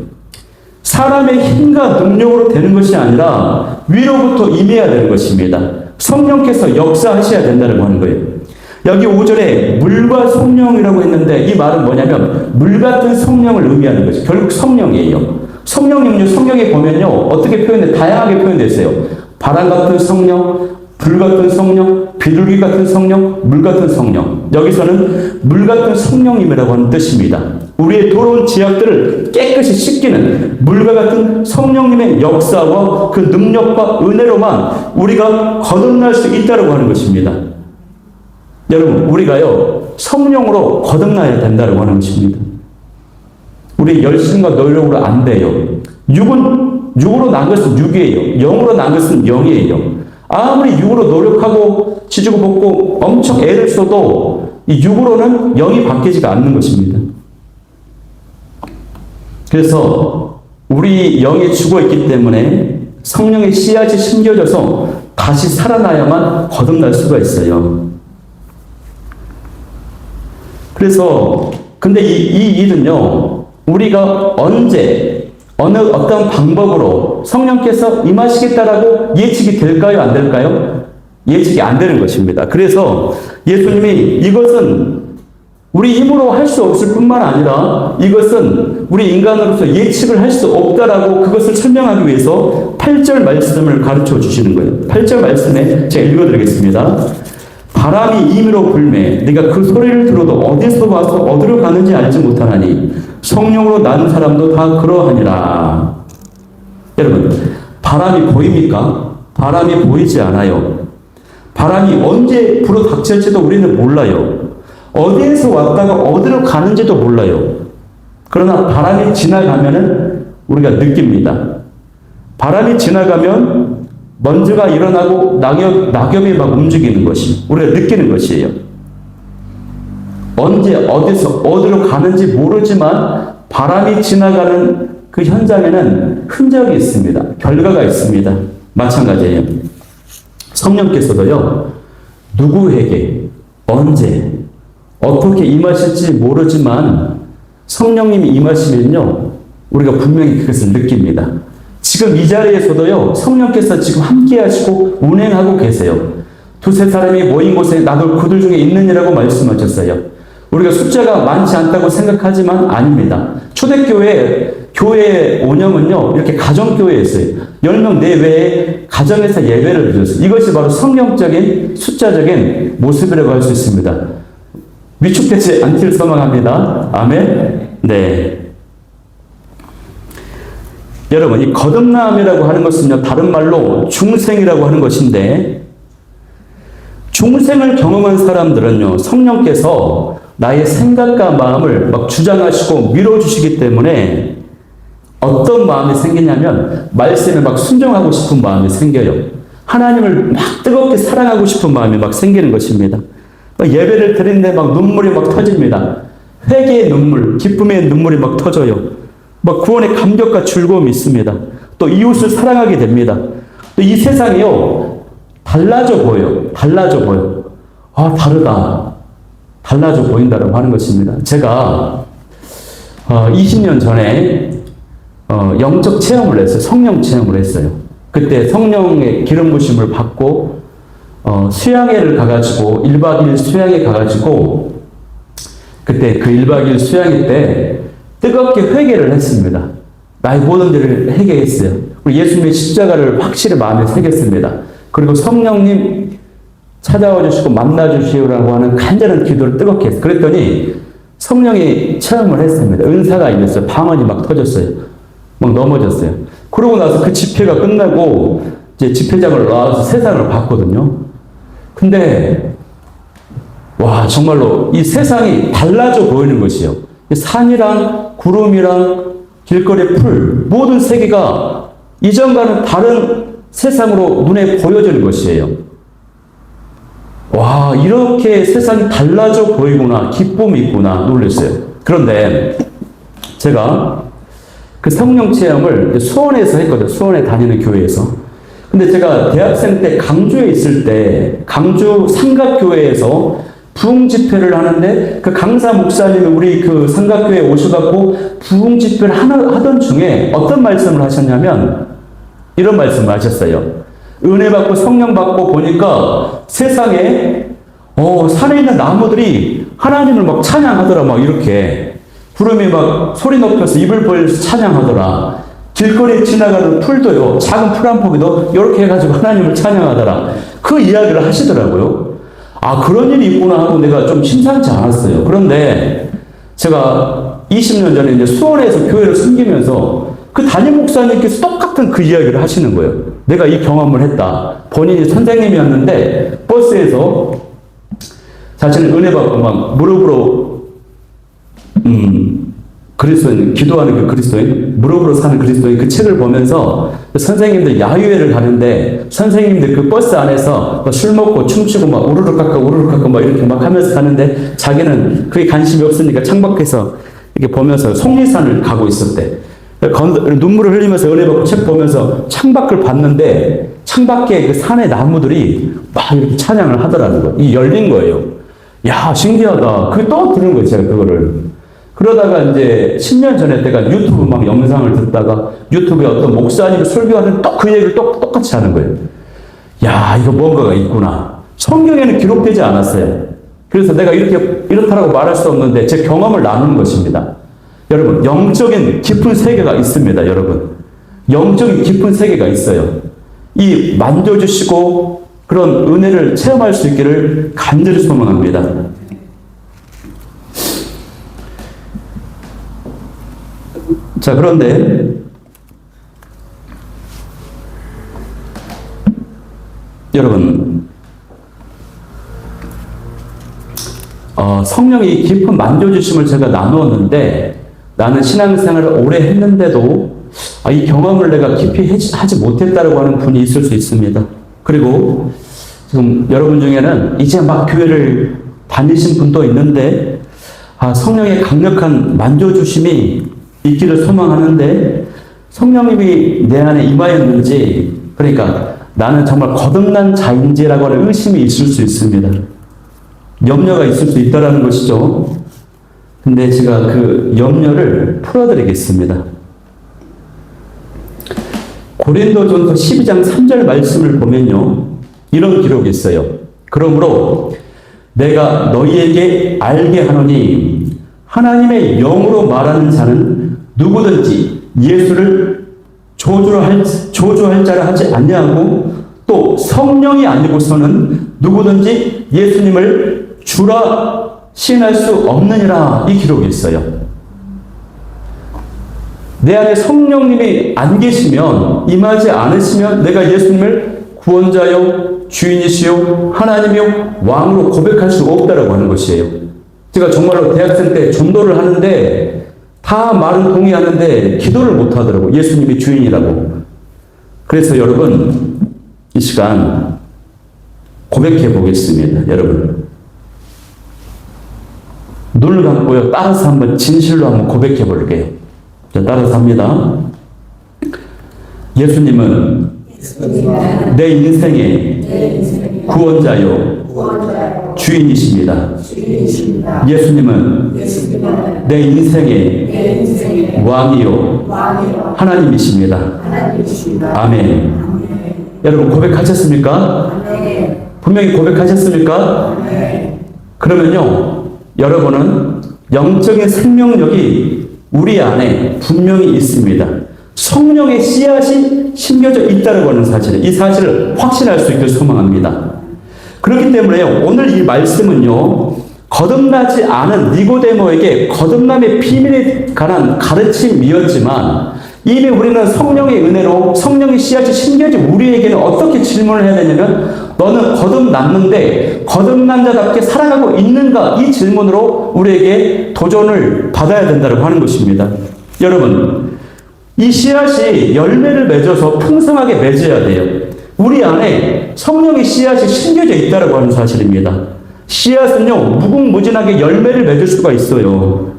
Speaker 1: 사람의 힘과 능력으로 되는 것이 아니라 위로부터 임해야 되는 것입니다. 성령께서 역사하셔야 된다고 하는 거예요. 여기 5절에 물과 성령이라고 했는데 이 말은 뭐냐면 물 같은 성령을 의미하는 것이 결국 성령이에요. 성령님은요, 성경에 보면요, 어떻게 표현돼? 다양하게 표현됐어요. 바람 같은 성령, 불 같은 성령, 비둘기 같은 성령, 물 같은 성령. 여기서는 물 같은 성령님이라고 하는 뜻입니다. 우리의 더러운 죄악들을 깨끗이 씻기는 물과 같은 성령님의 역사와 그 능력과 은혜로만 우리가 거듭날 수 있다고 하는 것입니다. 여러분, 우리가요, 성령으로 거듭나야 된다고 하는 것입니다. 우리 열심과 노력으로 안 돼요. 육으로 난 것은 육이에요. 영으로 난 것은 영이에요. 아무리 육으로 노력하고 지지고 볶고 엄청 애를 써도 이 육으로는 영이 바뀌지가 않는 것입니다. 그래서 우리 영이 죽어 있기 때문에 성령의 씨앗이 심겨져서 다시 살아나야만 거듭날 수가 있어요. 그래서 근데 이 일은요, 우리가 언제 어떤 방법으로 성령께서 임하시겠다라고 예측이 될까요? 안 될까요? 예측이 안 되는 것입니다. 그래서 예수님이 이것은 우리 힘으로 할 수 없을 뿐만 아니라 이것은 우리 인간으로서 예측을 할 수 없다라고 그것을 설명하기 위해서 8절 말씀을 가르쳐 주시는 거예요. 8절 말씀에 제가 읽어드리겠습니다. 바람이 임의로 불매 네가 그 소리를 들어도 어디서 와서 어디로 가는지 알지 못하나니 성령으로 난 사람도 다 그러하니라. 여러분, 바람이 보입니까? 바람이 보이지 않아요. 바람이 언제 불어 닥칠지도 우리는 몰라요. 어디에서 왔다가 어디로 가는지도 몰라요. 그러나 바람이 지나가면은 우리가 느낍니다. 바람이 지나가면 먼지가 일어나고 낙엽이 막 움직이는 것이 우리가 느끼는 것이에요. 언제 어디서 어디로 가는지 모르지만 바람이 지나가는 그 현장에는 흔적이 있습니다. 결과가 있습니다. 마찬가지예요. 성령께서도요, 누구에게 언제 어떻게 임하실지 모르지만 성령님이 임하시면요, 우리가 분명히 그것을 느낍니다. 지금 이 자리에서도요, 성령께서 지금 함께 하시고 운행하고 계세요. 두세 사람이 모인 곳에 나도 그들 중에 있느니라고 말씀하셨어요. 우리가 숫자가 많지 않다고 생각하지만 아닙니다. 교회의 운영은요, 이렇게 가정교회였어요. 10명 내외에 가정에서 예배를 드렸어요. 이것이 바로 성경적인 숫자적인 모습이라고 할 수 있습니다. 위축되지 않길 소망합니다. 아멘. 네. 여러분, 이 거듭남이라고 하는 것은요, 다른 말로 중생이라고 하는 것인데, 중생을 경험한 사람들은요, 성령께서 나의 생각과 마음을 막 주장하시고 밀어주시기 때문에 어떤 마음이 생기냐면 말씀에 막 순종하고 싶은 마음이 생겨요. 하나님을 막 뜨겁게 사랑하고 싶은 마음이 막 생기는 것입니다. 예배를 드리는데 막 눈물이 막 터집니다. 회개의 눈물, 기쁨의 눈물이 막 터져요. 막 구원의 감격과 즐거움이 있습니다. 또 이웃을 사랑하게 됩니다. 또 이 세상이요, 달라져 보여요. 달라져 보여. 아, 다르다. 달라져 보인다라고 하는 것입니다. 제가 20년 전에 영적 체험을 했어요. 성령 체험을 했어요. 그때 성령의 기름 부심을 받고 수양회를 가가지고 1박 2일 수양회 가가지고 그때 그 1박 2일 수양회 때 뜨겁게 회개를 했습니다. 나의 모든 일을 회개했어요. 그리고 예수님의 십자가를 확실히 마음에 새겼습니다. 그리고 성령님 찾아와 주시고 만나 주시오라고 하는 간절한 기도를 뜨겁게 했어요. 그랬더니 성령이 체험을 했습니다. 은사가 임했어요. 방언이 막 터졌어요. 막 넘어졌어요. 그러고 나서 그 집회가 끝나고 이제 집회장을 나와서 세상을 봤거든요. 근데 와, 정말로 이 세상이 달라져 보이는 것이요. 산이랑 구름이랑 길거리 풀 모든 세계가 이전과는 다른 세상으로 눈에 보여지는 것이에요. 와, 이렇게 세상이 달라져 보이구나, 기쁨이 있구나 놀랐어요. 그런데 제가 그 성령 체험을 수원에서 했거든요. 수원에 다니는 교회에서. 근데 제가 대학생 때 강주에 있을 때 강주 삼각교회에서 부흥 집회를 하는데 그 강사 목사님이 우리 그 삼각교회에 오셔갖고 부흥 집회를 하던 중에 어떤 말씀을 하셨냐면 이런 말씀을 하셨어요. 은혜 받고 성령 받고 보니까 세상에 산에 있는 나무들이 하나님을 막 찬양하더라. 막 이렇게 구름이 막 소리 높여서 입을 벌려서 찬양하더라. 길거리에 지나가는 풀도요, 작은 풀 한 포기도 이렇게 해가지고 하나님을 찬양하더라. 그 이야기를 하시더라고요. 아, 그런 일이 있구나 하고 내가 좀 심상치 않았어요. 그런데 제가 20년 전에 이제 수원에서 교회를 섬기면서 그 담임 목사님께서 똑같은 그 이야기를 하시는 거예요. 내가 이 경험을 했다. 본인이 선생님이었는데 버스에서 자신을 은혜 받고 막 무릎으로 그리스도인, 기도하는 그 그리스도인, 무릎으로 사는 그리스도인 그 책을 보면서 선생님들 야유회를 가는데 선생님들 그 버스 안에서 술 먹고 춤추고 막 우르르 깎고 막 이렇게 막 하면서 가는데 자기는 그게 관심이 없으니까 창밖에서 이렇게 보면서 속리산을 가고 있었대. 눈물을 흘리면서 은혜 받고 책 보면서 창밖을 봤는데 창밖에 그 산의 나무들이 막 이렇게 찬양을 하더라는 거예요. 이 열린 거예요. 야, 신기하다. 그게 또 들은 거예요, 제가 그거를. 그러다가 이제 10년 전에 내가 유튜브 막 영상을 듣다가 유튜브에 어떤 목사님이 설교하는 또 그 얘기를 똑같이 하는 거예요. 야, 이거 뭔가가 있구나. 성경에는 기록되지 않았어요. 그래서 내가 이렇다라고 말할 수 없는데 제 경험을 나누는 것입니다. 여러분, 영적인 깊은 세계가 있습니다, 여러분. 영적인 깊은 세계가 있어요. 이 만져주시고 그런 은혜를 체험할 수 있기를 간절히 소망합니다. 자, 그런데 여러분, 성령이 깊은 만져주심을 제가 나누었는데 나는 신앙생활을 오래 했는데도 이 경험을 내가 깊이 하지 못했다고 하는 분이 있을 수 있습니다. 그리고 지금 여러분 중에는 이제 막 교회를 다니신 분도 있는데 성령의 강력한 만져주심이 있기를 소망하는데 성령님이 내 안에 임하였는지, 그러니까 나는 정말 거듭난 자인지라고 하는 의심이 있을 수 있습니다. 염려가 있을 수 있다는 것이죠. 근데 제가 그 염려를 풀어드리겠습니다. 고린도전서 12장 3절 말씀을 보면요, 이런 기록이 있어요. 그러므로 내가 너희에게 알게 하노니 하나님의 영으로 말하는 자는 누구든지 예수를 조주할 자라 하지 아니하고 또 성령이 아니고서는 누구든지 예수님을 주라 시인할 수 없느니라, 이 기록이 있어요. 내 안에 성령님이 안 계시면, 임하지 않으시면 내가 예수님을 구원자요 주인이시요 하나님이요 왕으로 고백할 수 없다라고 하는 것이에요. 제가 정말로 대학생 때 전도를 하는데 다 말은 동의하는데 기도를 못 하더라고요. 예수님이 주인이라고. 그래서 여러분, 이 시간 고백해 보겠습니다. 여러분, 눈을 감고요, 따라서 한번 진실로 한번 고백해 볼게요. 자, 따라서 합니다. 예수님은 내 인생의 구원자요 주인이십니다. 예수님은 내 인생의 왕이요 하나님이십니다. 아멘. 여러분, 고백하셨습니까? 분명히 고백하셨습니까? 그러면요, 여러분은 영적인 생명력이 우리 안에 분명히 있습니다. 성령의 씨앗이 심겨져 있다고 하는 사실을, 이 사실을 확신할 수 있기를 소망합니다. 그렇기 때문에 오늘 이 말씀은요, 거듭나지 않은 니고데모에게 거듭남의 비밀에 관한 가르침이었지만 이미 우리는 성령의 은혜로 성령의 씨앗이 심겨진 우리에게는 어떻게 질문을 해야 되냐면, 너는 거듭났는데 거듭난 자답게 살아가고 있는가? 이 질문으로 우리에게 도전을 받아야 된다고 하는 것입니다. 여러분, 이 씨앗이 열매를 맺어서 풍성하게 맺어야 돼요. 우리 안에 성령의 씨앗이 심겨져 있다고 하는 사실입니다. 씨앗은요, 무궁무진하게 열매를 맺을 수가 있어요.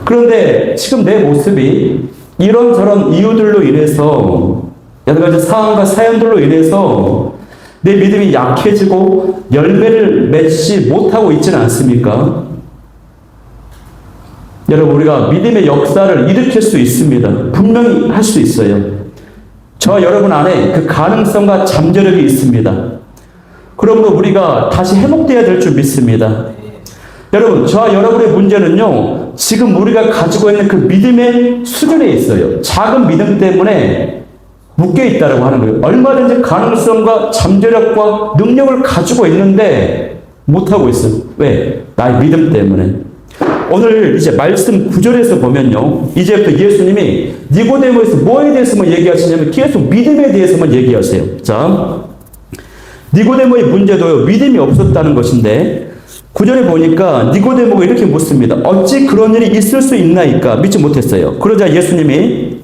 Speaker 1: 그런데 지금 내 모습이 이런저런 이유들로 인해서, 여러 가지 상황과 사연들로 인해서 내 믿음이 약해지고 열매를 맺지 못하고 있지는 않습니까? 여러분, 우리가 믿음의 역사를 일으킬 수 있습니다. 분명히 할 수 있어요. 저와 여러분 안에 그 가능성과 잠재력이 있습니다. 그러므로 우리가 다시 회복되어야 될 줄 믿습니다. 여러분, 저와 여러분의 문제는요, 지금 우리가 가지고 있는 그 믿음의 수준에 있어요. 작은 믿음 때문에 묶여 있다고 하는 거예요. 얼마든지 가능성과 잠재력과 능력을 가지고 있는데 못하고 있어요. 왜? 나의 믿음 때문에. 오늘 이제 말씀 9절에서 보면요, 이제부터 예수님이 니고데모에서 뭐에 대해서만 얘기하시냐면 계속 믿음에 대해서만 얘기하세요. 자, 니고데모의 문제도요, 믿음이 없었다는 것인데 9절에 보니까 니고데모가 이렇게 묻습니다. 어찌 그런 일이 있을 수 있나이까? 믿지 못했어요. 그러자 예수님이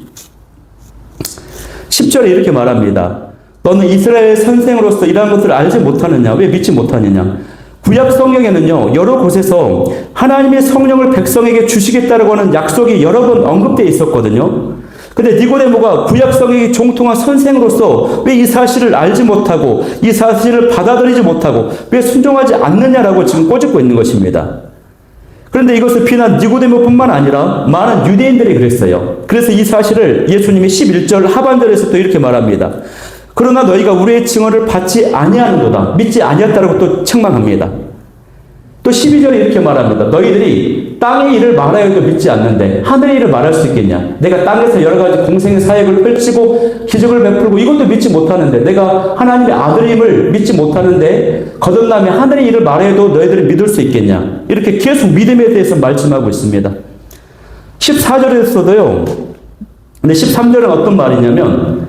Speaker 1: 10절에 이렇게 말합니다. 너는 이스라엘 선생으로서 이러한 것을 알지 못하느냐? 왜 믿지 못하느냐? 구약 성경에는요, 여러 곳에서 하나님의 성령을 백성에게 주시겠다라고 하는 약속이 여러 번 언급되어 있었거든요. 근데 니고데모가 구약 성경에 종통한 선생으로서 왜 이 사실을 알지 못하고 이 사실을 받아들이지 못하고 왜 순종하지 않느냐라고 지금 꼬집고 있는 것입니다. 그런데 이것을 비난 니고데모뿐만 아니라 많은 유대인들이 그랬어요. 그래서 이 사실을 예수님이 11절 하반절에서 또 이렇게 말합니다. 그러나 너희가 우리의 증언을 받지 아니하는도다. 믿지 아니했다라고 또 책망합니다. 또 12절에 이렇게 말합니다. 너희들이 땅의 일을 말하여도 믿지 않는데 하늘의 일을 말할 수 있겠냐? 내가 땅에서 여러 가지 공생의 사역을 펼치고 기적을 베풀고 이것도 믿지 못하는데, 내가 하나님의 아들임을 믿지 못하는데 거듭나며 하늘의 일을 말해도 너희들이 믿을 수 있겠냐? 이렇게 계속 믿음에 대해서 말씀하고 있습니다. 14절에서도요. 근데 13절은 어떤 말이냐면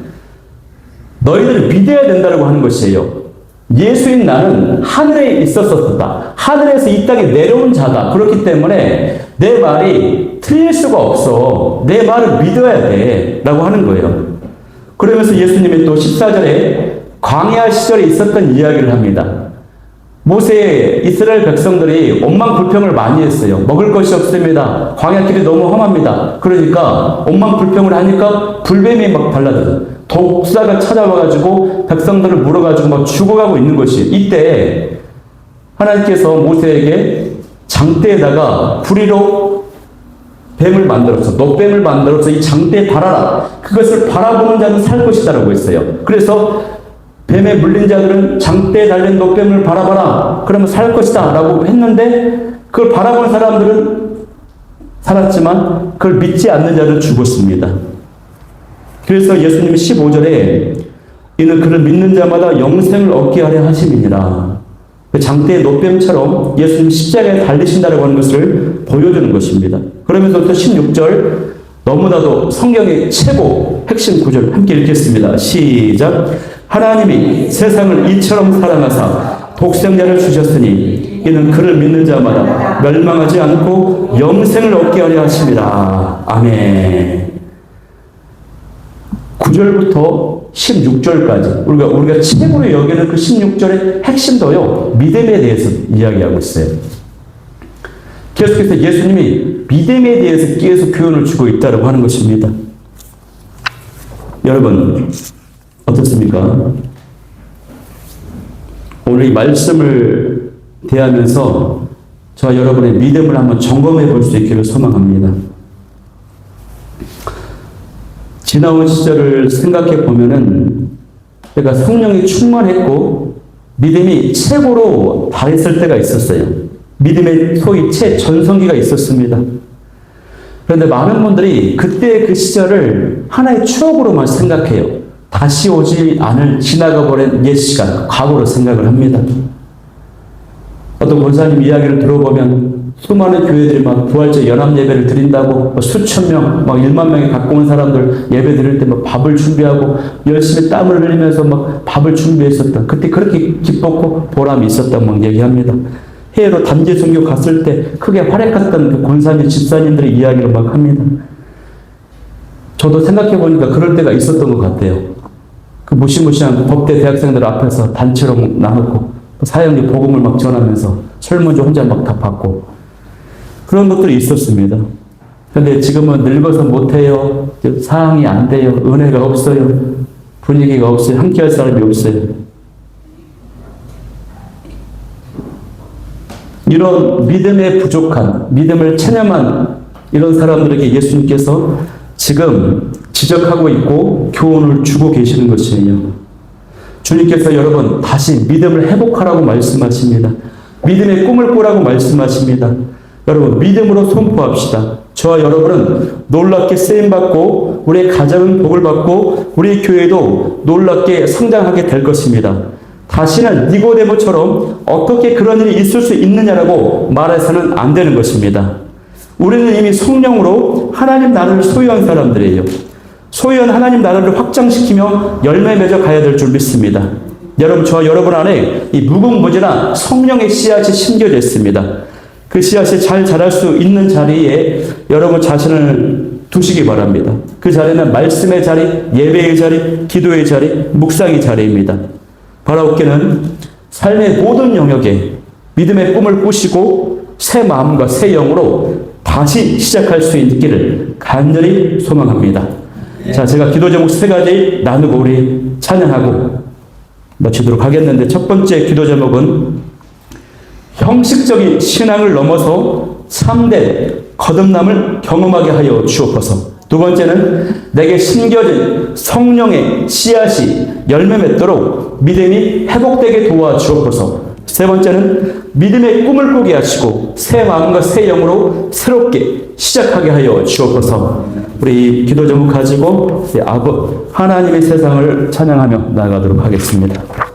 Speaker 1: 너희들을 믿어야 된다고 하는 것이에요. 예수인 나는 하늘에 있었었다. 하늘에서 이 땅에 내려온 자다. 그렇기 때문에 내 말이 틀릴 수가 없어. 내 말을 믿어야 돼. 라고 하는 거예요. 그러면서 예수님이 또 14절에 광야 시절에 있었던 이야기를 합니다. 모세 이스라엘 백성들이 원망불평을 많이 했어요. 먹을 것이 없습니다. 광야길이 너무 험합니다. 그러니까 원망불평을 하니까 불뱀이 막 달라들어요. 독사가 찾아와가지고 백성들을 물어가지고 막 죽어가고 있는 것이에요. 이때 하나님께서 모세에게 장대에다가 부리로 뱀을 만들어서, 녹뱀을 만들어서 이 장대에 달아라. 그것을 바라보는 자는 살 것이다라고 했어요. 그래서 뱀에 물린 자들은 장대에 달린 녹뱀을 바라봐라. 그러면 살 것이다 라고 했는데, 그걸 바라보는 사람들은 살았지만 그걸 믿지 않는 자들은 죽었습니다. 그래서 예수님이 15절에 이는 그를 믿는 자마다 영생을 얻게 하려 하심이니라. 장대의 노뱀처럼 예수님 십자가에 달리신다라고 하는 것을 보여주는 것입니다. 그러면서 또 16절, 너무나도 성경의 최고 핵심 구절 함께 읽겠습니다. 시작. 하나님이 세상을 이처럼 사랑하사 독생자를 주셨으니 이는 그를 믿는 자마다 멸망하지 않고 영생을 얻게 하려 하심이라. 아멘. 9절부터 16절까지 우리가 최고로 여기는 그 16절의 핵심도요, 믿음에 대해서 이야기하고 있어요. 계속해서 예수님이 믿음에 대해서 계속 교훈을 주고 있다고 하는 것입니다. 여러분 어떻습니까? 오늘 이 말씀을 대하면서 저와 여러분의 믿음을 한번 점검해 볼 수 있기를 소망합니다. 지나온 시절을 생각해 보면은 내가 성령이 충만했고 믿음이 최고로 달했을 때가 있었어요. 믿음의 소위 최전성기가 있었습니다. 그런데 많은 분들이 그때 그 시절을 하나의 추억으로만 생각해요. 다시 오지 않을 지나가 버린 옛 시간, 과거로 생각을 합니다. 어떤 권사님 이야기를 들어보면 수많은 교회들이 막 부활절 연합 예배를 드린다고 수천 명, 막 1만 명이 갖고 온 사람들 예배 드릴 때 막 밥을 준비하고 열심히 땀을 흘리면서 막 밥을 준비했었다. 그때 그렇게 기뻤고 보람이 있었다고 막 얘기합니다. 해외로 단기 선교 갔을 때 크게 활약했던 그 권사님, 집사님들의 이야기를 막 합니다. 저도 생각해 보니까 그럴 때가 있었던 것 같아요. 그 무시무시한 법대 대학생들 앞에서 단체로 나누고 사형리 복음을 막 전하면서 설문조 혼자 막 다 받고 그런 것들이 있었습니다. 그런데 지금은 늙어서 못해요. 사항이 안 돼요. 은혜가 없어요. 분위기가 없어요. 함께할 사람이 없어요. 이런 믿음에 부족한, 믿음을 체념한 이런 사람들에게 예수님께서 지금 지적하고 있고 교훈을 주고 계시는 것이에요. 주님께서 여러분 다시 믿음을 회복하라고 말씀하십니다. 믿음의 꿈을 꾸라고 말씀하십니다. 여러분 믿음으로 선포합시다. 저와 여러분은 놀랍게 쓰임받고 우리의 가정은 복을 받고 우리 교회도 놀랍게 성장하게 될 것입니다. 다시는 니고데모처럼 어떻게 그런 일이 있을 수 있느냐라고 말해서는 안 되는 것입니다. 우리는 이미 성령으로 하나님 나라를 소유한 사람들이에요. 소유한 하나님 나라를 확장시키며 열매 맺어 가야 될 줄 믿습니다. 여러분, 저와 여러분 안에 이 무궁무진한 성령의 씨앗이 심겨져 있습니다. 그 씨앗이 잘 자랄 수 있는 자리에 여러분 자신을 두시기 바랍니다. 그 자리는 말씀의 자리, 예배의 자리, 기도의 자리, 묵상의 자리입니다. 바라옵기는 삶의 모든 영역에 믿음의 꿈을 꾸시고 새 마음과 새 영으로 다시 시작할 수 있기를 간절히 소망합니다. 자, 제가 기도 제목 3가지 나누고 우리 찬양하고 마치도록 하겠는데, 첫 번째 기도 제목은 형식적인 신앙을 넘어서 참된 거듭남을 경험하게 하여 주옵소서. 두 번째는 내게 심겨진 성령의 씨앗이 열매 맺도록 믿음이 회복되게 도와주옵소서. 세 번째는 믿음의 꿈을 꾸게 하시고 새 마음과 새 영으로 새롭게 시작하게 하여 주옵소서. 우리 기도 제목 가지고 하나님의 세상을 찬양하며 나아가도록 하겠습니다.